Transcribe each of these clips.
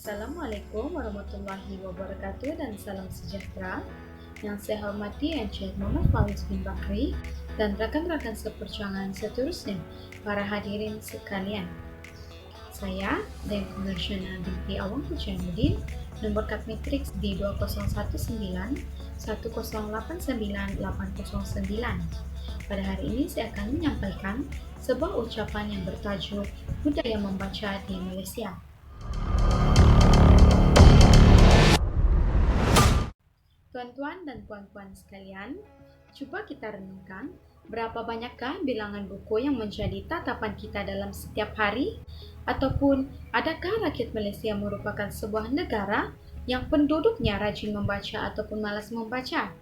Assalamualaikum warahmatullahi wabarakatuh dan salam sejahtera. Yang saya hormati Encik Muhammad Faiz bin Bakri dan rakan-rakan seperjuangan seterusnya, para hadirin sekalian. Saya, Dame Konvensional binti Awang Huchainuddin, nombor kad matriks di 2019 1089 809. Pada hari ini saya akan menyampaikan sebuah ucapan yang bertajuk Budaya Membaca di Malaysia. Tuan-tuan dan puan-puan sekalian, cuba kita renungkan berapa banyakkah bilangan buku yang menjadi tatapan kita dalam setiap hari? Ataupun adakah rakyat Malaysia merupakan sebuah negara yang penduduknya rajin membaca ataupun malas membaca?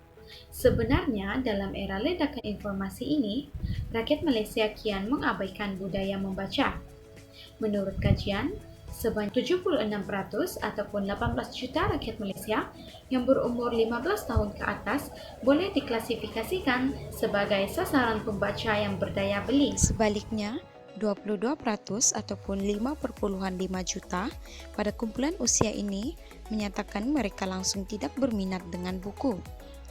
Sebenarnya dalam era ledakan informasi ini, rakyat Malaysia kian mengabaikan budaya membaca. Menurut kajian, sebanyak 76% ataupun 18 juta rakyat Malaysia yang berumur 15 tahun ke atas boleh diklasifikasikan sebagai sasaran pembaca yang berdaya beli. Sebaliknya, 22% ataupun 5,5 juta pada kumpulan usia ini menyatakan mereka langsung tidak berminat dengan buku.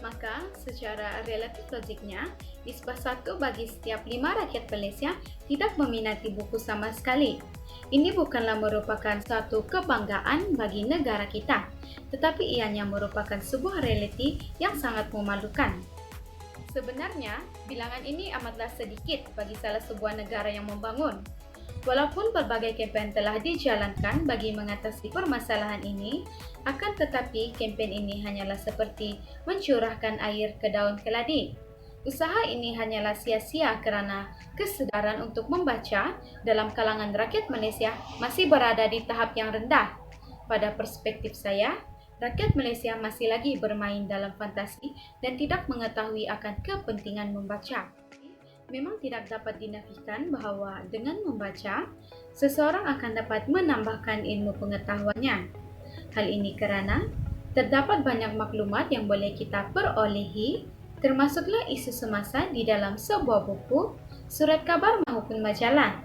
Maka, secara relatif logiknya, nisbah 1 bagi setiap 5 rakyat Malaysia tidak meminati buku sama sekali. Ini bukanlah merupakan suatu kebanggaan bagi negara kita, tetapi ianya merupakan sebuah realiti yang sangat memalukan. Sebenarnya, bilangan ini amatlah sedikit bagi salah sebuah negara yang membangun. Walaupun pelbagai kempen telah dijalankan bagi mengatasi permasalahan ini, akan tetapi kempen ini hanyalah seperti mencurahkan air ke daun keladi. Usaha ini hanyalah sia-sia kerana kesedaran untuk membaca dalam kalangan rakyat Malaysia masih berada di tahap yang rendah. Pada perspektif saya, rakyat Malaysia masih lagi bermain dalam fantasi dan tidak mengetahui akan kepentingan membaca. Memang tidak dapat dinafikan bahawa dengan membaca, seseorang akan dapat menambahkan ilmu pengetahuannya. Hal ini kerana terdapat banyak maklumat yang boleh kita perolehi, termasuklah isu semasa di dalam sebuah buku, surat khabar maupun majalah.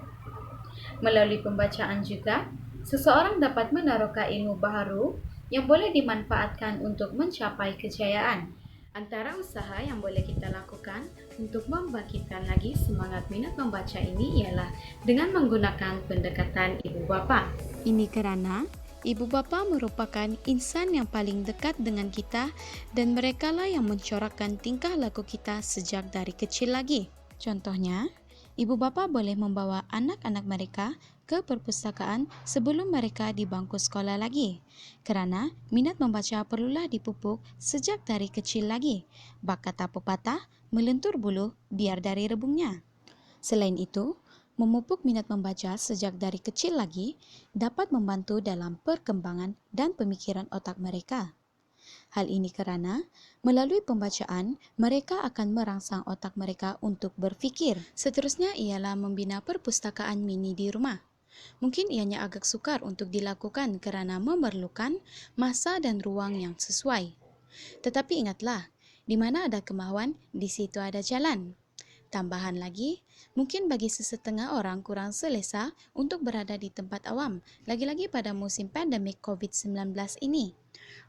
Melalui pembacaan juga, seseorang dapat meneroka ilmu baharu yang boleh dimanfaatkan untuk mencapai kejayaan. Antara usaha yang boleh kita lakukan untuk membangkitkan lagi semangat minat membaca ini ialah dengan menggunakan pendekatan ibu bapa. Ini kerana ibu bapa merupakan insan yang paling dekat dengan kita dan merekalah yang mencorakkan tingkah laku kita sejak dari kecil lagi. Contohnya, ibu bapa boleh membawa anak-anak mereka ke perpustakaan sebelum mereka di bangku sekolah lagi. Kerana minat membaca perlulah dipupuk sejak dari kecil lagi. Bak kata pepatah, melentur bulu biar dari rebungnya. Selain itu, memupuk minat membaca sejak dari kecil lagi dapat membantu dalam perkembangan dan pemikiran otak mereka. Hal ini kerana melalui pembacaan, mereka akan merangsang otak mereka untuk berfikir. Seterusnya ialah membina perpustakaan mini di rumah. Mungkin ianya agak sukar untuk dilakukan kerana memerlukan masa dan ruang yang sesuai. Tetapi ingatlah, di mana ada kemahuan, di situ ada jalan. Tambahan lagi, mungkin bagi sesetengah orang kurang selesa untuk berada di tempat awam, lagi-lagi pada musim pandemik COVID-19 ini.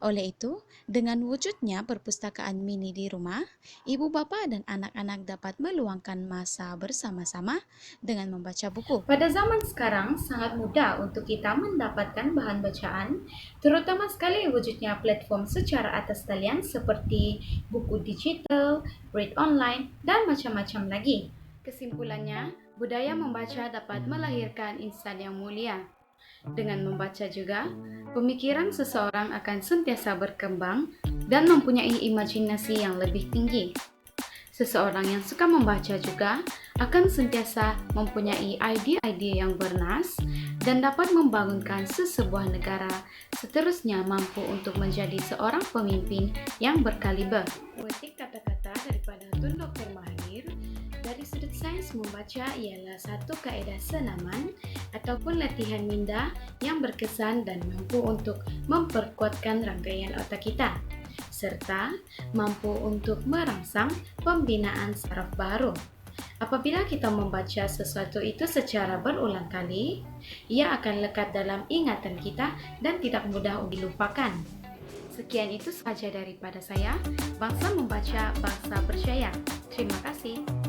Oleh itu, dengan wujudnya perpustakaan mini di rumah, ibu bapa dan anak-anak dapat meluangkan masa bersama-sama dengan membaca buku. Pada zaman sekarang, sangat mudah untuk kita mendapatkan bahan bacaan, terutama sekali wujudnya platform secara atas talian seperti buku digital, read online, dan macam-macam lagi. Kesimpulannya, budaya membaca dapat melahirkan insan yang mulia. Dengan membaca juga, pemikiran seseorang akan sentiasa berkembang dan mempunyai imajinasi yang lebih tinggi. Seseorang yang suka membaca juga akan sentiasa mempunyai idea-idea yang bernas dan dapat membangunkan sesebuah negara, seterusnya mampu untuk menjadi seorang pemimpin yang berkaliber. Petik kata-kata daripada Tun Dr. Mahathir, dari sudut sains membaca ialah satu kaedah senaman ataupun latihan minda yang berkesan dan mampu untuk memperkuatkan rangkaian otak kita, serta mampu untuk merangsang pembinaan saraf baru. Apabila kita membaca sesuatu itu secara berulang kali, ia akan lekat dalam ingatan kita dan tidak mudah dilupakan. Sekian itu saja daripada saya, Bangsa Membaca, Bangsa Percaya. Terima kasih.